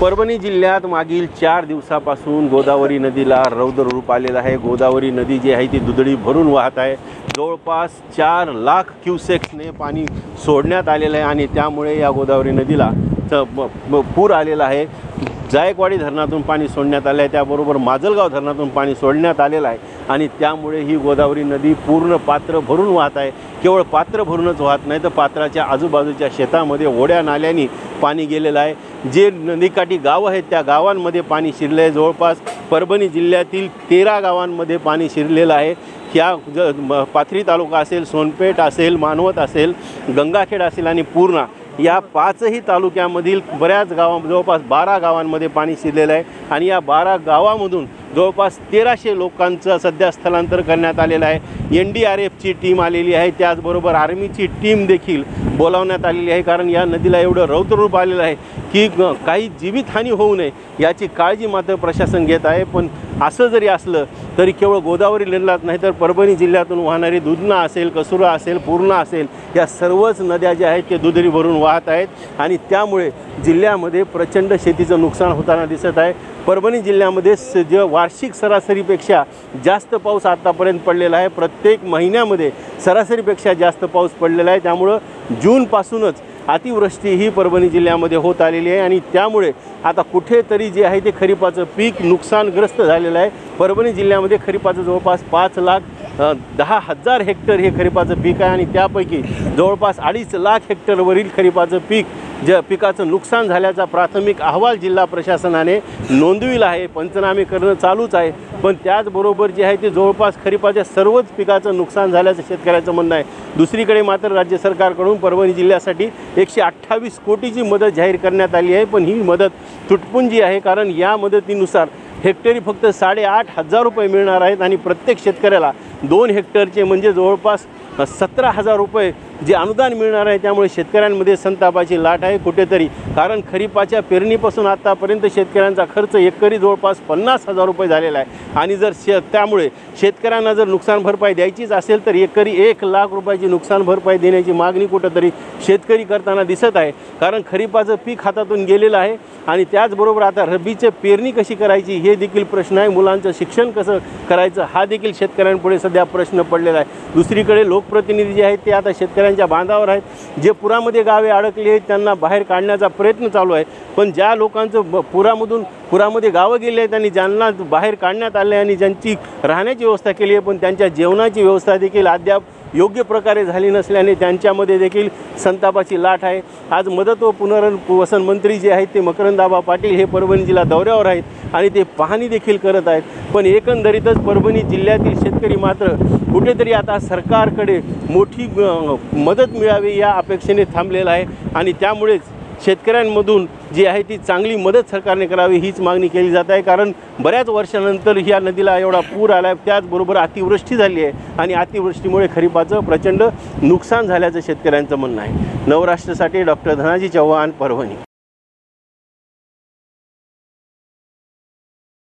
परभणी जिल्ह्यात मागील 4 दिवसापासून गोदावरी नदीला रौद्र रूप आलेलं आहे। गोदावरी नदी जी आहे ती दुधडी भरून वाहत आहे। जवळपास 4 लाख क्युसेक्सने पाणी सोडण्यात आलेलं आहे आणि त्यामुळे या गोदावरी नदीला पूर आलेला आहे। जायकवाडी धरणातून पाणी सोडण्यात आले आहे, त्याबरोबर माजलगाव धरणातून पाणी सोडण्यात आलेलं आहे आणि त्यामुळे ही गोदावरी नदी पूर्ण पात्र भरून वाहत आहे। केवळ पात्र भरूनच वाहत नाही तर पात्राच्या आजूबाजूच्या शेतामध्ये ओढ्या नाल्यांनी पाणी गेलेलं आहे। जे नदीकाठी गावं आहेत त्या गावांमध्ये पाणी शिरले आहे। जवळपास परभणी जिल्ह्यातील 13 गावांमध्ये पाणी शिरलेलं आहे। या पाथरी तालुका असेल, सोनपेठ असेल, मानवत असेल, गंगाखेड असेल आणि पूर्णा या 5ही तालुक्यामधील बऱ्याच जवळपास 12 गावांमध्ये पाणी शिरलेलं आहे आणि या 12 गावांमधून जवळपास 1300 लोकांचं सध्या स्थलांतर करण्यात आलेलं आहे। NDRFची टीम आलेली आहे, त्याचबरोबर आर्मीची टीम देखील बोलावण्यात आलेली आहे, कारण या नदीला एवढं रौद्र रूप आलेलं आहे की काही जीवितहानी होऊ नये याची काळजी मात्र प्रशासन घेत आहे। पण असं जरी असलं तरी केवळ गोदावरी नदीलाच नाही तर परभणी जिल्ह्यातून वाहणारी दुधना असेल, कसुरा असेल, पूर्णा असेल, या सर्वच नद्या ज्या आहेत ते दुधडी भरून वाहत आहेत आणि त्यामुळे जिल्ह्यामध्ये प्रचंड शेतीचं नुकसान होताना दिसत आहे। परभणी जिल्ह्यामध्ये जे वार्षिक सरासरीपेक्षा जास्त पाऊस आतापर्यंत पडलेला आहे। प्रत्येक महिन्यामध्ये सरासरीपेक्षा जास्त पाऊस पडलेला आहे, त्यामुळं जूनपासूनच अतिवृष्टी ही परभणी जिल्ह्यामध्ये होत आलेली आहे आणि त्यामुळे आता कुठेतरी जे आहे ते खरीपाचं पीक नुकसानग्रस्त झालेलं आहे। परभणी जिल्ह्यामध्ये खरीपाचं जवळपास 5,10,000 हेक्टर हे खरीपाचं पीक आहे आणि त्यापैकी जवळपास 2.5 लाख हेक्टरवरील खरीपाचं पीक पिकाचं नुकसान झाल्याचा प्राथमिक अहवाल जिल्हा प्रशासनाने नोंदविला आहे। पंचनामे करणं चालूच आहे, पण त्याचबरोबर जे आहे ते जवळपास खरीपाच्या सर्वच पिकाचं नुकसान झाल्याचं शेतकऱ्याचं म्हणणं आहे। दुसरीकडे मात्र राज्य सरकारकडून परभणी जिल्ह्यासाठी 128 कोटीची मदत जाहीर करण्यात आली आहे, पण ही मदत तुटपुंजी आहे, कारण या मदतीनुसार हेक्टरी फक्त 8,500 रुपये मिळणार आहेत आणि प्रत्येक शेतकऱ्याला 2 हेक्टरचे म्हणजे जवळपास 17,000 रुपये जे अनुदान मिळणार आहे। त्यामुळे शेतकऱ्यांमध्ये संतापाची लाट आहे कुठेतरी, कारण खरीपाच्या पेरणीपासून आतापर्यंत शेतकऱ्यांचा खर्च एकरी जवळपास 50,000 रुपये झालेला आहे आणि जर त्यामुळे शेतकऱ्यांना जर नुकसान भरपाई द्यायचीच असेल तर एकरी 1 लाख रुपयाची नुकसान भरपाई देण्याची मागणी कुठेतरी शेतकरी करताना दिसत आहे, कारण खरीपाचं पीक हातातून गेलेलं आहे आणि त्याचबरोबर आता रब्बीची पेरणी कशी करायची हे देखील प्रश्न आहे। मुलांचं शिक्षण कसं करायचं हा देखील शेतकऱ्यांपुढे सध्या प्रश्न पडलेला आहे। दुसरीकडे लोकप्रतिनिधी जे आहेत ते आता शेतकऱ्यांच्या बांधावर आहेत। जे पुरामध्ये गावे अडकले आहेत त्यांना बाहेर काढण्याचा प्रयत्न चालू आहे, पण ज्या लोकांचं पुरामध्ये गावं गेले आहेत आणि ज्यांना बाहेर काढण्यात आले आणि ज्यांची राहण्याची व्यवस्था केली आहे पण त्यांच्या जेवणाची व्यवस्था देखील अद्याप योग्य प्रकारे झाली नसल्याने त्यांच्यामध्ये देखील संतापाची लाट आहे। आज मदत व पुनर्वसन मंत्री जे आहेत ते मकरंदाबा पाटील हे परभणी जिल्हा दौऱ्यावर आहेत आणि ते पाहणी देखील करत आहेत, पण एकंदरीतच परभणी जिल्ह्यातील शेतकरी मात्र कुठेतरी आता सरकारकडे मोठी मदत मिळावी या अपेक्षेने थांबलेला आहे आणि त्यामुळेच शेतकऱ्यांमधून जी आहे ती चांगली मदत सरकारने करावी हीच मागणी केली जात आहे, कारण बऱ्याच वर्षानंतर ह्या नदीला एवढा पूर आला आहे, त्याचबरोबर अतिवृष्टी झाली आहे आणि अतिवृष्टीमुळे खरीपाचं प्रचंड नुकसान झाल्याचं शेतकऱ्यांचं म्हणणं आहे। नवराष्ट्रासाठी डॉक्टर धनाजी चव्हाण, परभणी।